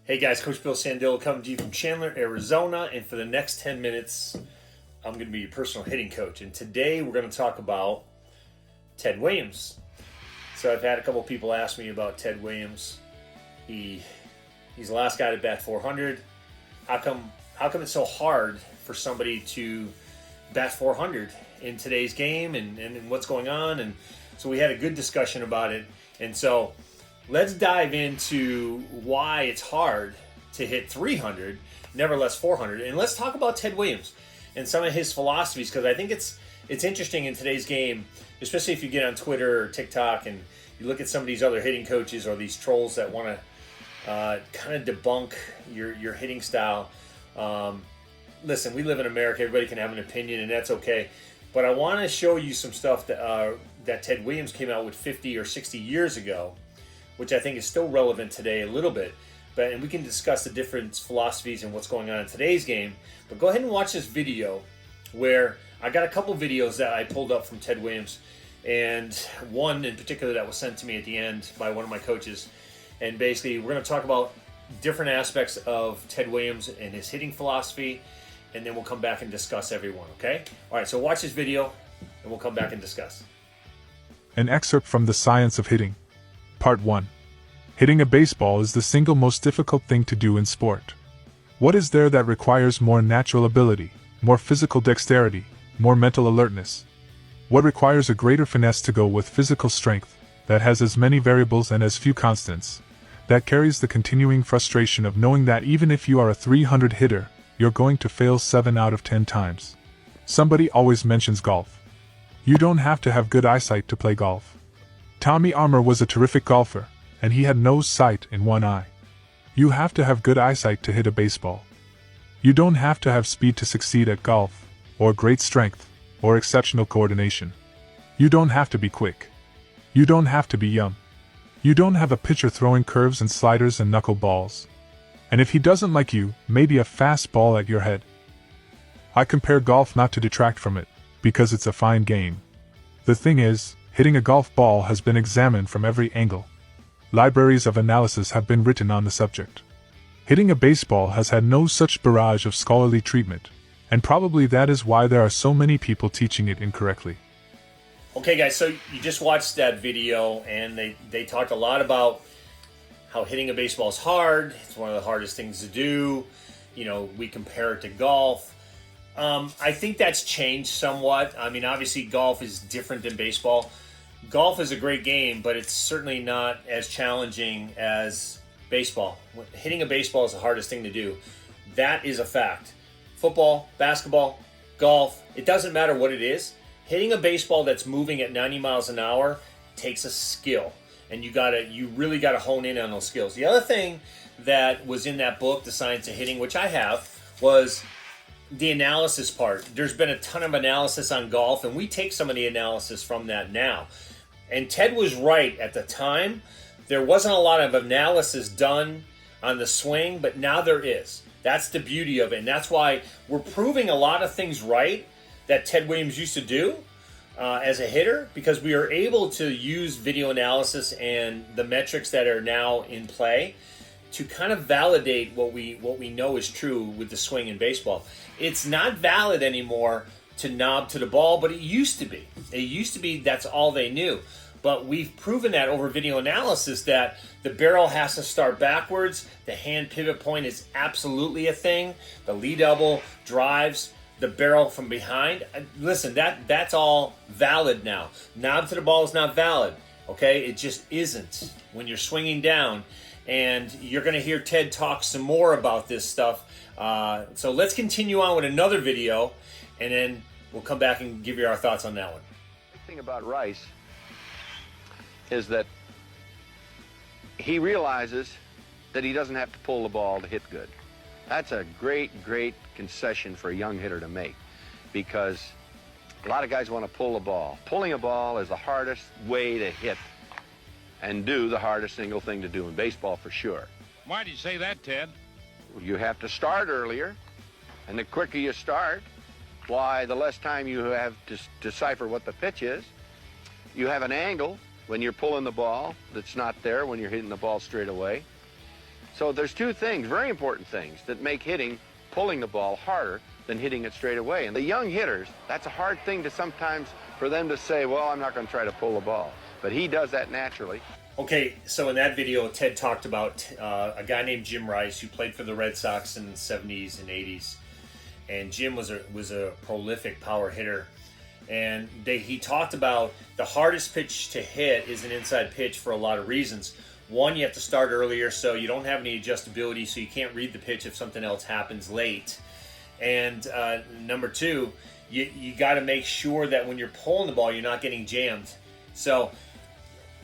Hey guys, Coach Bill Sandillo coming to you from Chandler, Arizona, and for the next 10 minutes, I'm going to be your personal hitting coach. And today we're going to talk about Ted Williams. So I've had a couple people ask me about Ted Williams. He's the last guy to bat 400. How come it's so hard for somebody to bat 400 in today's game and what's going on? And so we had a good discussion about it. And so let's dive into why it's hard to hit 300, nevertheless 400. And let's talk about Ted Williams and some of his philosophies, because I think it's interesting in today's game, especially if you get on Twitter or TikTok and you look at some of these other hitting coaches or these trolls that want to kind of debunk your hitting style. Listen, we live in America. Everybody can have an opinion, and that's okay. But I want to show you some stuff that Ted Williams came out with 50 or 60 years ago, which I think is still relevant today a little bit. And we can discuss the different philosophies and what's going on in today's game. But go ahead and watch this video where I got a couple videos that I pulled up from Ted Williams, and one in particular that was sent to me at the end by one of my coaches. And basically, we're going to talk about different aspects of Ted Williams and his hitting philosophy, and then we'll come back and discuss everyone, okay? All right, so watch this video, and we'll come back and discuss. An excerpt from The Science of Hitting. Part 1. Hitting a baseball is the single most difficult thing to do in sport. What is there that requires more natural ability, more physical dexterity, more mental alertness? What requires a greater finesse to go with physical strength, that has as many variables and as few constants, that carries the continuing frustration of knowing that even if you are a 300 hitter, you're going to fail 7 out of 10 times? Somebody always mentions golf. You don't have to have good eyesight to play golf. Tommy Armour was a terrific golfer, and he had no sight in one eye. You have to have good eyesight to hit a baseball. You don't have to have speed to succeed at golf, or great strength, or exceptional coordination. You don't have to be quick. You don't have to be young. You don't have a pitcher throwing curves and sliders and knuckleballs. And if he doesn't like you, maybe a fastball at your head. I compare golf not to detract from it, because it's a fine game. The thing is, hitting a golf ball has been examined from every angle. Libraries of analysis have been written on the subject. Hitting a baseball has had no such barrage of scholarly treatment, and probably that is why there are so many people teaching it incorrectly. Okay guys, so you just watched that video, and they talked a lot about how hitting a baseball is hard. It's one of the hardest things to do. You know, we compare it to golf. I think that's changed somewhat. I mean, obviously golf is different than baseball. Golf is a great game, but it's certainly not as challenging as baseball. Hitting a baseball is the hardest thing to do. That is a fact. Football, basketball, golf, it doesn't matter what it is. Hitting a baseball that's moving at 90 miles an hour takes a skill, and you really gotta hone in on those skills. The other thing that was in that book, The Science of Hitting, which I have, was the analysis part. There's been a ton of analysis on golf, and we take some of the analysis from that now. And Ted was right at the time. There wasn't a lot of analysis done on the swing, but now there is. That's the beauty of it, and that's why we're proving a lot of things right that Ted Williams used to do as a hitter, because we are able to use video analysis and the metrics that are now in play to kind of validate what we know is true with the swing in baseball. It's not valid anymore to knob to the ball, but it used to be. It used to be that's all they knew. But we've proven that over video analysis that the barrel has to start backwards. The hand pivot point is absolutely a thing. The lead elbow drives the barrel from behind. Listen, that's all valid now. Knob to the ball is not valid, okay? It just isn't when you're swinging down. And you're going to hear Ted talk some more about this stuff. So let's continue on with another video, and then we'll come back and give you our thoughts on that one. The thing about Rice is that he realizes that he doesn't have to pull the ball to hit good. That's a great concession for a young hitter to make, because a lot of guys want to pull the ball. Pulling a ball is the hardest way to hit and do the hardest single thing to do in baseball for sure. Why do you say that, Ted? You have to start earlier, and the quicker you start, why, the less time you have to decipher what the pitch is. You have an angle when you're pulling the ball that's not there when you're hitting the ball straight away. So there's two things, very important things, that make hitting, pulling the ball, harder than hitting it straight away. And the young hitters, that's a hard thing to sometimes for them to say, well, I'm not going to try to pull the ball. But he does that naturally. Okay, so in that video, Ted talked about a guy named Jim Rice who played for the Red Sox in the 70s and 80s. And Jim was a prolific power hitter. And he talked about the hardest pitch to hit is an inside pitch for a lot of reasons. One, you have to start earlier, so you don't have any adjustability, so you can't read the pitch if something else happens late. And number two, you got to make sure that when you're pulling the ball, you're not getting jammed. So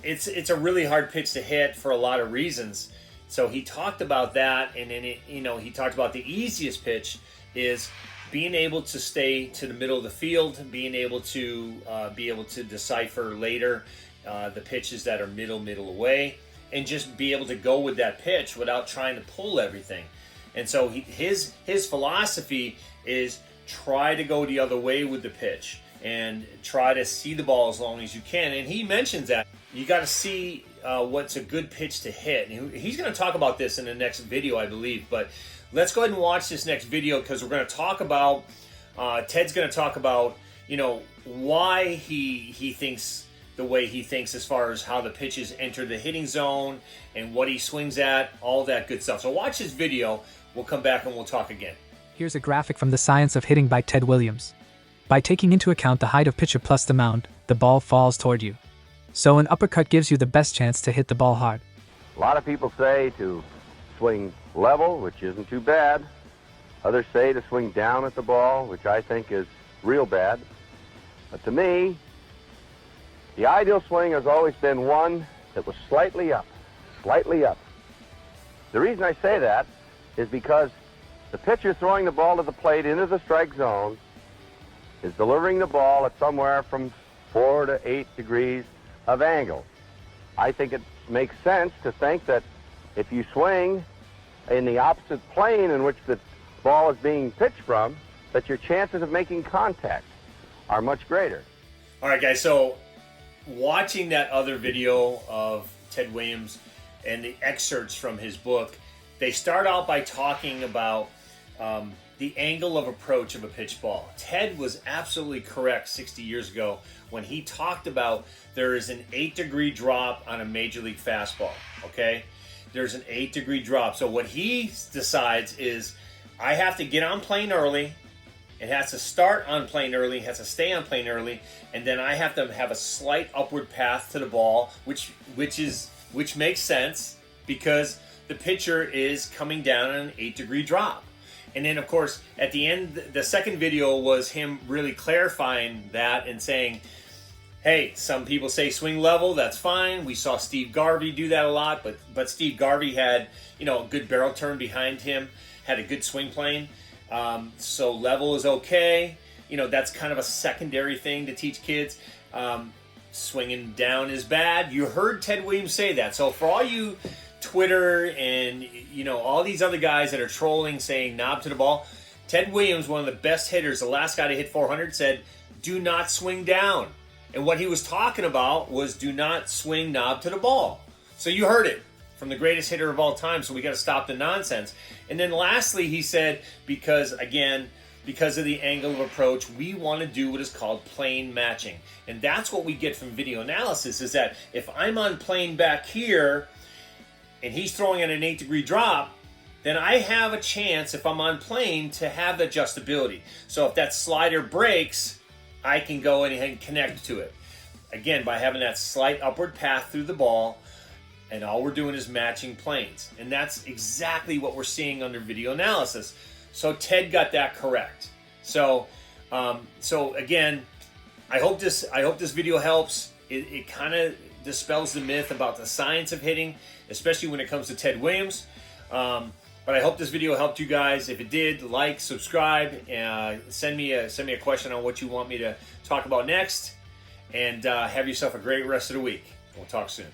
it's a really hard pitch to hit for a lot of reasons. So he talked about that, and then he talked about the easiest pitch is being able to stay to the middle of the field, being able to decipher later the pitches that are middle away, and just be able to go with that pitch without trying to pull everything. And so his philosophy is try to go the other way with the pitch and try to see the ball as long as you can. And he mentions that you got to see what's a good pitch to hit. And he's going to talk about this in the next video, I believe. But let's go ahead and watch this next video, because we're going to talk about, Ted's going to talk about, why he thinks the way he thinks as far as how the pitches enter the hitting zone and what he swings at, all that good stuff. So watch this video. We'll come back and we'll talk again. Here's a graphic from The Science of Hitting by Ted Williams. By taking into account the height of pitcher plus the mound, the ball falls toward you. So an uppercut gives you the best chance to hit the ball hard. A lot of people say to swing level, which isn't too bad. Others say to swing down at the ball, which I think is real bad. But to me, the ideal swing has always been one that was slightly up, slightly up. The reason I say that is because the pitcher throwing the ball to the plate into the strike zone is delivering the ball at somewhere from 4 to 8 degrees of angle. I think it makes sense to think that if you swing in the opposite plane in which the ball is being pitched from, that your chances of making contact are much greater. All right, guys, so watching that other video of Ted Williams and the excerpts from his book, they start out by talking about the angle of approach of a pitch ball. Ted was absolutely correct 60 years ago when he talked about there is an 8-degree drop on a major league fastball, okay? There's an 8-degree drop. So what he decides is, I have to get on plane early. It has to start on plane early, it has to stay on plane early, and then I have to have a slight upward path to the ball, which makes sense because the pitcher is coming down on an 8-degree drop. And then, of course, at the end, the second video was him really clarifying that and saying, hey, some people say swing level, that's fine. We saw Steve Garvey do that a lot, but Steve Garvey had, a good barrel turn behind him, had a good swing plane. So level is okay. That's kind of a secondary thing to teach kids. Swinging down is bad. You heard Ted Williams say that. So for all you Twitter and, all these other guys that are trolling saying knob to the ball, Ted Williams, one of the best hitters, the last guy to hit 400, said, do not swing down. And what he was talking about was do not swing knob to the ball. So you heard it from the greatest hitter of all time, so we got to stop the nonsense. And then lastly, he said, because of the angle of approach, we want to do what is called plane matching. And that's what we get from video analysis, is that if I'm on plane back here and he's throwing at an 8-degree drop, then I have a chance, if I'm on plane, to have adjustability. So if that slider breaks, I can go in and connect to it. Again, by having that slight upward path through the ball, and all we're doing is matching planes. And that's exactly what we're seeing under video analysis. So Ted got that correct. So again, I hope this video helps. It kind of dispels the myth about the science of hitting, especially when it comes to Ted Williams. But I hope this video helped you guys. If it did, like, subscribe, send me a question on what you want me to talk about next, and have yourself a great rest of the week. We'll talk soon.